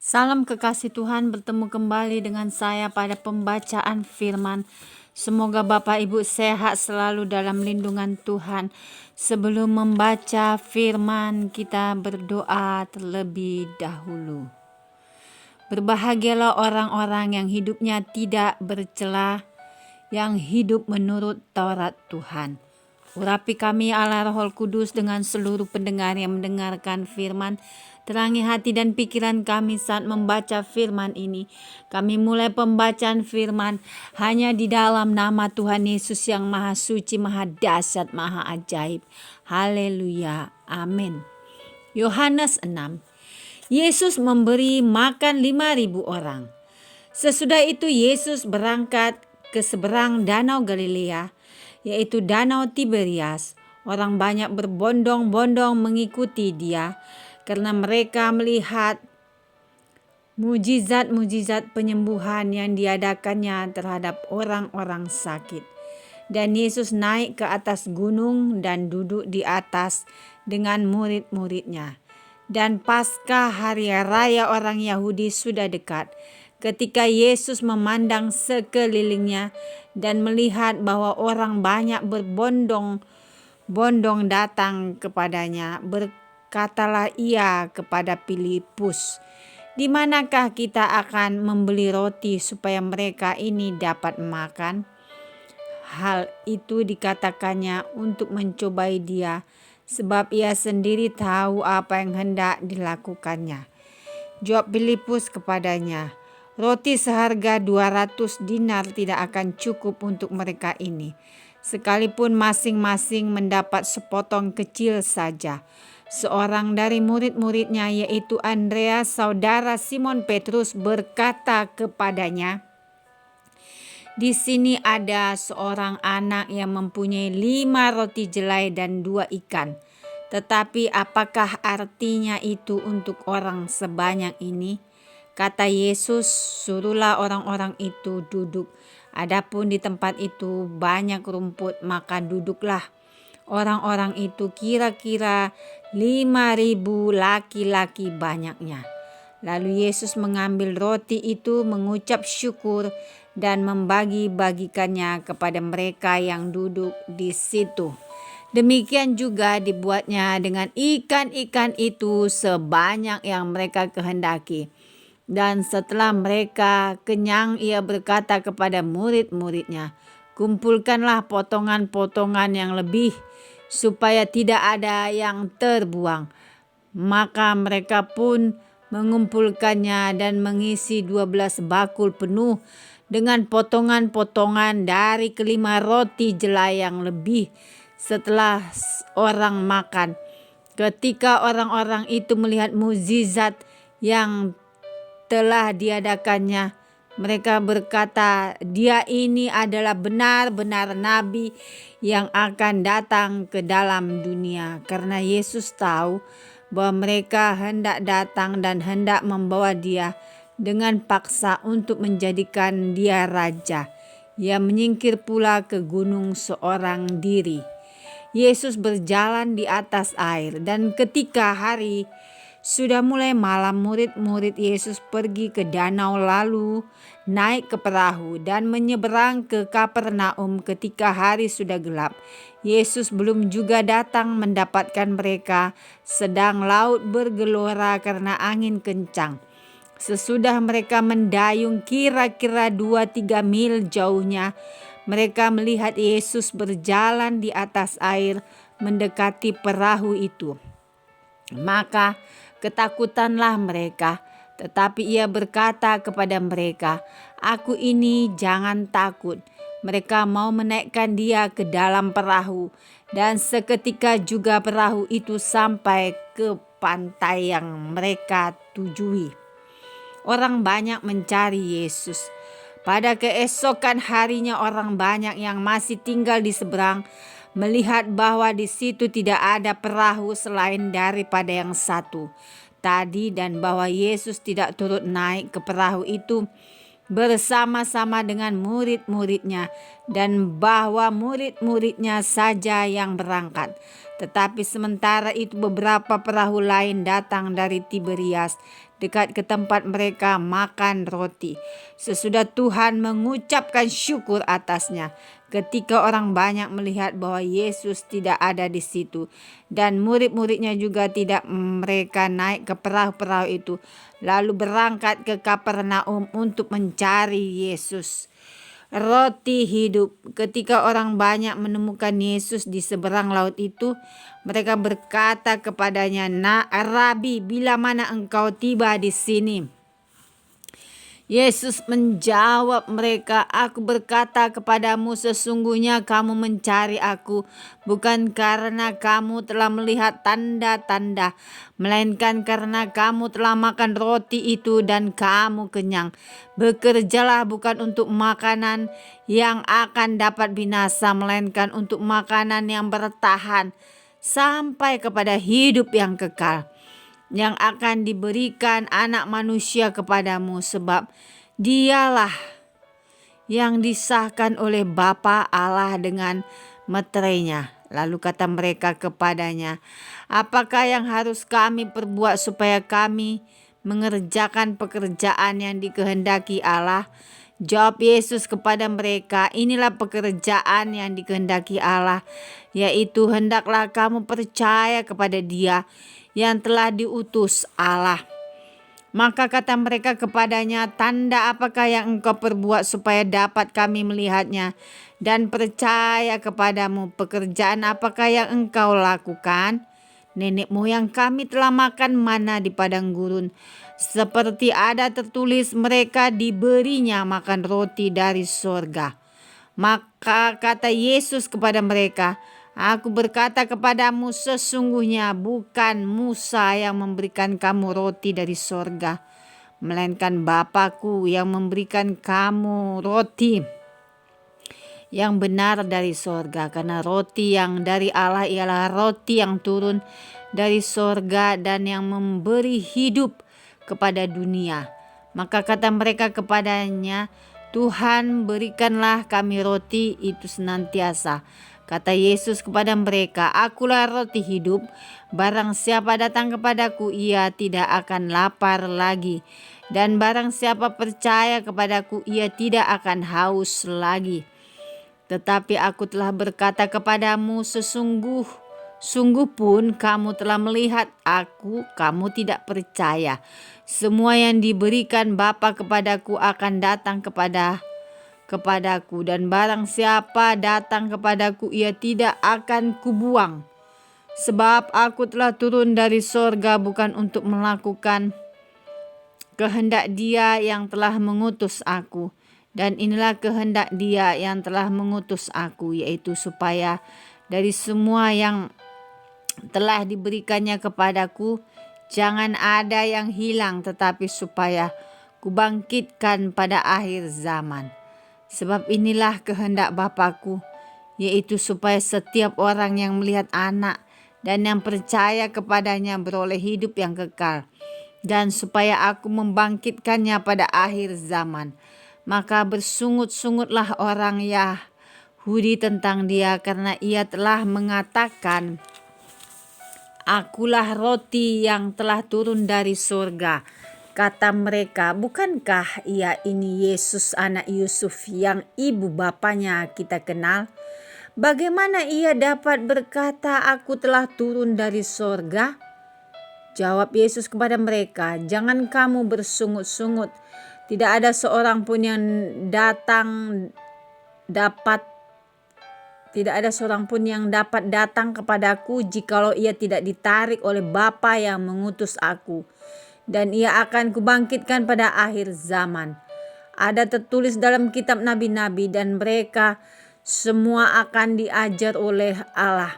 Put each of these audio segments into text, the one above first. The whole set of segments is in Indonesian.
Salam kekasih Tuhan, bertemu kembali dengan saya pada pembacaan firman. Semoga Bapak Ibu sehat selalu dalam lindungan Tuhan. Sebelum membaca firman, kita berdoa terlebih dahulu. Berbahagialah orang-orang yang hidupnya tidak bercela, yang hidup menurut Taurat Tuhan. Urapi kami Allah Roh Kudus dengan seluruh pendengar yang mendengarkan firman. Terangi hati dan pikiran kami saat membaca firman ini. Kami mulai pembacaan firman hanya di dalam nama Tuhan Yesus yang Maha Suci, Maha Dahsyat, Maha Ajaib. Haleluya. Amin. Yohanes 6. Yesus memberi makan 5.000 orang. Sesudah itu Yesus berangkat ke seberang danau Galilea, yaitu danau Tiberias. Orang banyak berbondong-bondong mengikuti dia karena mereka melihat mujizat-mujizat penyembuhan yang diadakannya terhadap orang-orang sakit. Dan Yesus naik ke atas gunung dan duduk di atas dengan murid-muridnya. Dan Paskah, hari raya orang Yahudi, sudah dekat. Ketika Yesus memandang sekelilingnya dan melihat bahwa orang banyak berbondong-bondong datang kepadanya, berkatalah ia kepada Filipus, "Di manakah kita akan membeli roti supaya mereka ini dapat makan?" Hal itu dikatakannya untuk mencobai dia, sebab ia sendiri tahu apa yang hendak dilakukannya. Jawab Filipus kepadanya, "Roti seharga 200 dinar tidak akan cukup untuk mereka ini, sekalipun masing-masing mendapat sepotong kecil saja." Seorang dari murid-muridnya, yaitu Andreas, saudara Simon Petrus, berkata kepadanya, "Di sini ada seorang anak yang mempunyai 5 roti jelai dan 2 ikan. Tetapi apakah artinya itu untuk orang sebanyak ini?" Kata Yesus, "Suruhlah orang-orang itu duduk. Adapun di tempat itu banyak rumput, maka duduklah." Orang-orang itu kira-kira 5.000 laki-laki banyaknya. Lalu Yesus mengambil roti itu, mengucap syukur, dan membagi-bagikannya kepada mereka yang duduk di situ. Demikian juga dibuatnya dengan ikan-ikan itu sebanyak yang mereka kehendaki. Dan setelah mereka kenyang, ia berkata kepada murid-muridnya, "Kumpulkanlah potongan-potongan yang lebih, supaya tidak ada yang terbuang." Maka mereka pun mengumpulkannya dan mengisi 12 bakul penuh dengan potongan-potongan dari kelima roti jelai yang lebih. Setelah orang makan, ketika orang-orang itu melihat mukjizat yang telah diadakannya, mereka berkata, "Dia ini adalah benar-benar nabi yang akan datang ke dalam dunia." Karena Yesus tahu bahwa mereka hendak datang dan hendak membawa dia dengan paksa untuk menjadikan dia raja, ia menyingkir pula ke gunung seorang diri. Yesus berjalan di atas air, dan ketika hari sudah mulai malam, murid-murid Yesus pergi ke danau, lalu naik ke perahu dan menyeberang ke Kapernaum ketika hari sudah gelap. Yesus belum juga datang mendapatkan mereka, sedang laut bergelora karena angin kencang. Sesudah mereka mendayung kira-kira 2-3 mil jauhnya, mereka melihat Yesus berjalan di atas air mendekati perahu itu. Maka ketakutanlah mereka, tetapi ia berkata kepada mereka, "Aku ini, jangan takut." Mereka mau menaikkan dia ke dalam perahu, dan seketika juga perahu itu sampai ke pantai yang mereka tujui. Orang banyak mencari Yesus. Pada keesokan harinya, orang banyak yang masih tinggal di seberang melihat bahwa di situ tidak ada perahu selain daripada yang satu tadi, dan bahwa Yesus tidak turut naik ke perahu itu bersama-sama dengan murid-muridnya, dan bahwa murid-muridnya saja yang berangkat. Tetapi sementara itu beberapa perahu lain datang dari Tiberias dekat ke tempat mereka makan roti. Sesudah Tuhan mengucapkan syukur atasnya, ketika orang banyak melihat bahwa Yesus tidak ada di situ dan murid-muridnya juga tidak, mereka naik ke perahu-perahu itu lalu berangkat ke Kapernaum untuk mencari Yesus. Roti hidup. Ketika orang banyak menemukan Yesus di seberang laut itu, mereka berkata kepadanya, Rabi, bila mana engkau tiba di sini? Yesus menjawab mereka, aku berkata kepadamu, sesungguhnya kamu mencari aku bukan karena kamu telah melihat tanda-tanda, melainkan karena kamu telah makan roti itu dan kamu kenyang. Bekerjalah bukan untuk makanan yang akan dapat binasa, melainkan untuk makanan yang bertahan sampai kepada hidup yang kekal, yang akan diberikan Anak Manusia kepadamu, sebab dialah yang disahkan oleh Bapa Allah dengan meterainya. Lalu kata mereka kepadanya, apakah yang harus kami perbuat supaya kami mengerjakan pekerjaan yang dikehendaki Allah? Jawab Yesus kepada mereka, inilah pekerjaan yang dikehendaki Allah, yaitu hendaklah kamu percaya kepada Dia yang telah diutus Allah. Maka kata mereka kepadanya, tanda apakah yang engkau perbuat supaya dapat kami melihatnya dan percaya kepadamu? Pekerjaan apakah yang engkau lakukan? Nenek moyang kami telah makan mana di padang gurun, seperti ada tertulis, mereka diberinya makan roti dari sorga. Maka kata Yesus kepada mereka, aku berkata kepadamu, sesungguhnya bukan Musa yang memberikan kamu roti dari sorga, melainkan Bapa-Ku yang memberikan kamu roti yang benar dari sorga. Karena roti yang dari Allah ialah roti yang turun dari sorga dan yang memberi hidup kepada dunia. Maka kata mereka kepadanya, Tuhan, berikanlah kami roti itu senantiasa. Kata Yesus kepada mereka, akulah roti hidup, barang siapa datang kepadaku ia tidak akan lapar lagi, dan barang siapa percaya kepadaku ia tidak akan haus lagi. Tetapi aku telah berkata kepadamu, sungguh pun kamu telah melihat aku, kamu tidak percaya. Semua yang diberikan Bapa kepadaku akan datang kepadaku, dan barang siapa datang kepadaku ia tidak akan kubuang. Sebab aku telah turun dari sorga bukan untuk melakukan kehendak Dia yang telah mengutus aku, dan inilah kehendak Dia yang telah mengutus aku, yaitu supaya dari semua yang telah diberikannya kepadaku jangan ada yang hilang, tetapi supaya kubangkitkan pada akhir zaman. Sebab inilah kehendak Bapa-Ku, yaitu supaya setiap orang yang melihat Anak dan yang percaya kepadanya beroleh hidup yang kekal, dan supaya aku membangkitkannya pada akhir zaman. Maka bersungut-sungutlah orang Yahudi tentang Dia, karena Ia telah mengatakan, akulah roti yang telah turun dari surga. Kata mereka, bukankah Ia ini Yesus anak Yusuf yang ibu bapanya kita kenal? Bagaimana Ia dapat berkata, aku telah turun dari surga? Jawab Yesus kepada mereka, jangan kamu bersungut-sungut. Tidak ada seorang pun yang dapat datang kepadaku jikalau ia tidak ditarik oleh Bapa yang mengutus aku. Dan ia akan kubangkitkan pada akhir zaman. Ada tertulis dalam kitab nabi-nabi, dan mereka semua akan diajar oleh Allah.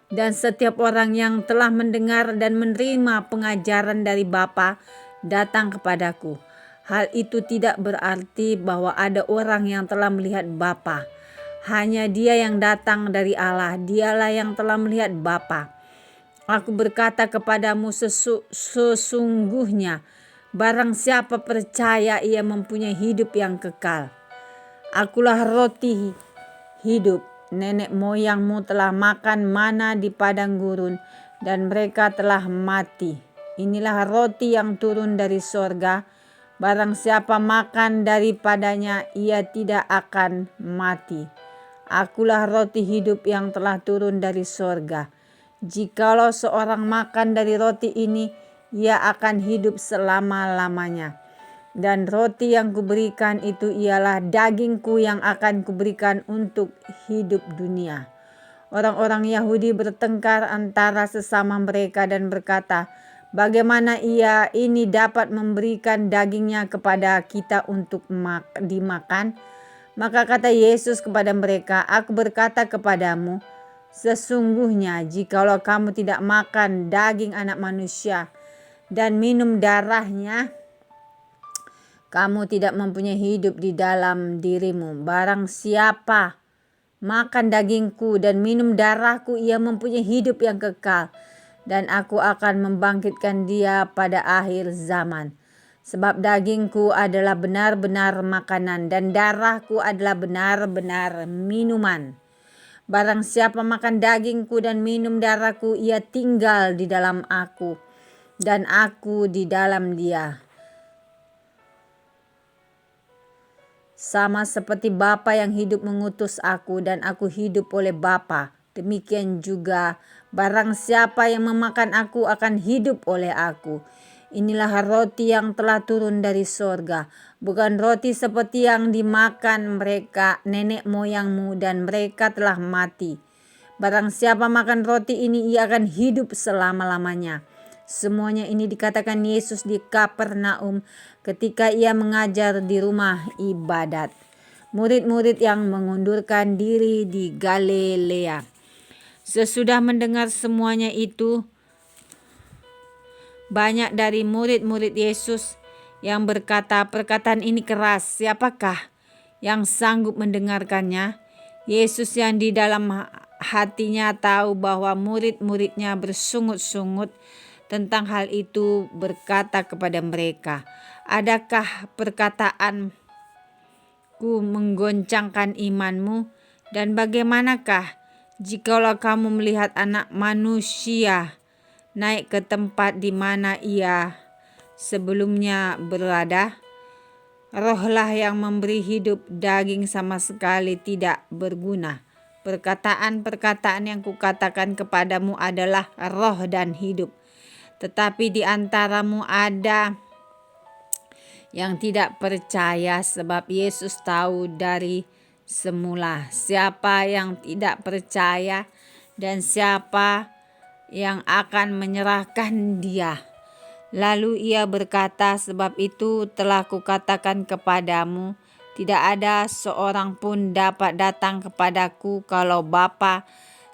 Dan setiap orang yang telah mendengar dan menerima pengajaran dari Bapa datang kepadaku. Hal itu tidak berarti bahwa ada orang yang telah melihat Bapa. Hanya Dia yang datang dari Allah, Dialah yang telah melihat Bapa. Aku berkata kepadamu, sesungguhnya barang siapa percaya ia mempunyai hidup yang kekal. Akulah roti hidup. Nenek moyangmu telah makan mana di padang gurun, dan mereka telah mati. Inilah roti yang turun dari sorga. Barang siapa makan daripadanya, ia tidak akan mati. Akulah roti hidup yang telah turun dari sorga. Jikalau seorang makan dari roti ini, ia akan hidup selama-lamanya. Dan roti yang kuberikan itu ialah dagingku yang akan kuberikan untuk hidup dunia. Orang-orang Yahudi bertengkar antara sesama mereka dan berkata, bagaimana ia ini dapat memberikan dagingnya kepada kita untuk dimakan? Maka kata Yesus kepada mereka, aku berkata kepadamu, sesungguhnya jikalau kamu tidak makan daging anak manusia dan minum darahnya, kamu tidak mempunyai hidup di dalam dirimu. Barang siapa makan dagingku dan minum darahku, ia mempunyai hidup yang kekal, dan aku akan membangkitkan dia pada akhir zaman. Sebab dagingku adalah benar-benar makanan, dan darahku adalah benar-benar minuman. Barang siapa makan dagingku dan minum darahku, ia tinggal di dalam aku, dan aku di dalam dia. Sama seperti Bapa yang hidup mengutus aku dan aku hidup oleh Bapa, demikian juga barang siapa yang memakan aku akan hidup oleh aku. Inilah roti yang telah turun dari sorga, bukan roti seperti yang dimakan mereka nenek moyangmu dan mereka telah mati. Barang siapa makan roti ini, ia akan hidup selama-lamanya. Semuanya ini dikatakan Yesus di Kapernaum ketika ia mengajar di rumah ibadat. Murid-murid yang mengundurkan diri di Galilea. Sesudah mendengar semuanya itu, banyak dari murid-murid Yesus yang berkata, perkataan ini keras, siapakah yang sanggup mendengarkannya? Yesus yang di dalam hatinya tahu bahwa murid-muridnya bersungut-sungut tentang hal itu berkata kepada mereka, adakah perkataanku menggoncangkan imanmu? Dan bagaimanakah jikalau kamu melihat Anak Manusia naik ke tempat di mana ia sebelumnya berada? Rohlah yang memberi hidup, daging sama sekali tidak berguna. Perkataan-perkataan yang kukatakan kepadamu adalah roh dan hidup. Tetapi di antaramu ada yang tidak percaya, sebab Yesus tahu dari semula siapa yang tidak percaya dan siapa yang akan menyerahkan dia. Lalu ia berkata, sebab itu telah kukatakan kepadamu, tidak ada seorang pun dapat datang kepadaku kalau Bapa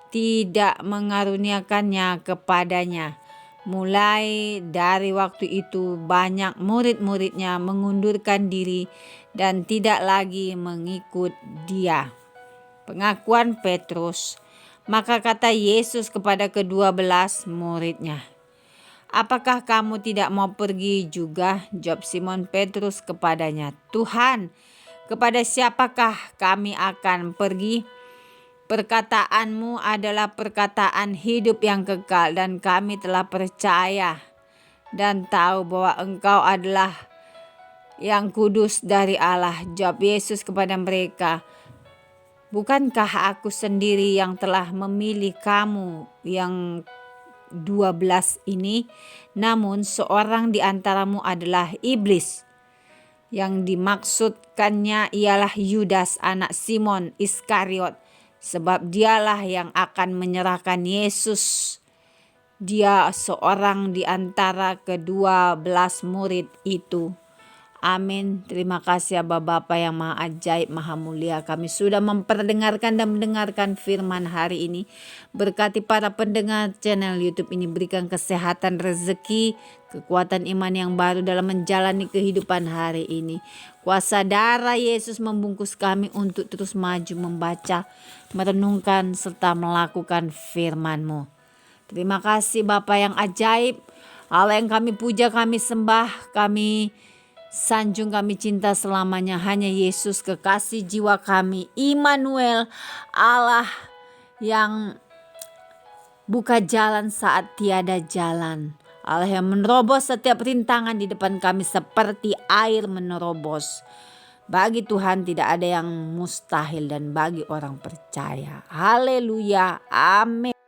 tidak mengaruniakannya kepadanya. Mulai dari waktu itu banyak murid-muridnya mengundurkan diri dan tidak lagi mengikut dia. Pengakuan Petrus. Maka kata Yesus kepada ke-12 muridnya, apakah kamu tidak mau pergi juga? Jawab Simon Petrus kepadanya, Tuhan, kepada siapakah kami akan pergi? Perkataanmu adalah perkataan hidup yang kekal, dan kami telah percaya dan tahu bahwa Engkau adalah yang kudus dari Allah. Jawab Yesus kepada mereka, bukankah aku sendiri yang telah memilih kamu yang 12 ini? Namun seorang di antaramu adalah iblis. Yang dimaksudkannya ialah Yudas anak Simon Iskariot, sebab dialah yang akan menyerahkan Yesus. Dia seorang di antara ke-12 murid itu. Amin. Terima kasih ya Bapa yang maha ajaib, maha mulia. Kami sudah memperdengarkan dan mendengarkan firman hari ini. Berkati para pendengar channel YouTube ini, berikan kesehatan, rezeki, kekuatan iman yang baru dalam menjalani kehidupan hari ini. Kuasa darah Yesus membungkus kami untuk terus maju membaca, merenungkan, serta melakukan firman-Mu. Terima kasih Bapa yang ajaib, Allah yang kami puja, kami sembah, kami sanjung, kami cinta selamanya. Hanya Yesus kekasih jiwa kami, Immanuel, Allah yang buka jalan saat tiada jalan, Allah yang menerobos setiap rintangan di depan kami seperti air menerobos. Bagi Tuhan tidak ada yang mustahil dan bagi orang percaya. Haleluya. Amin.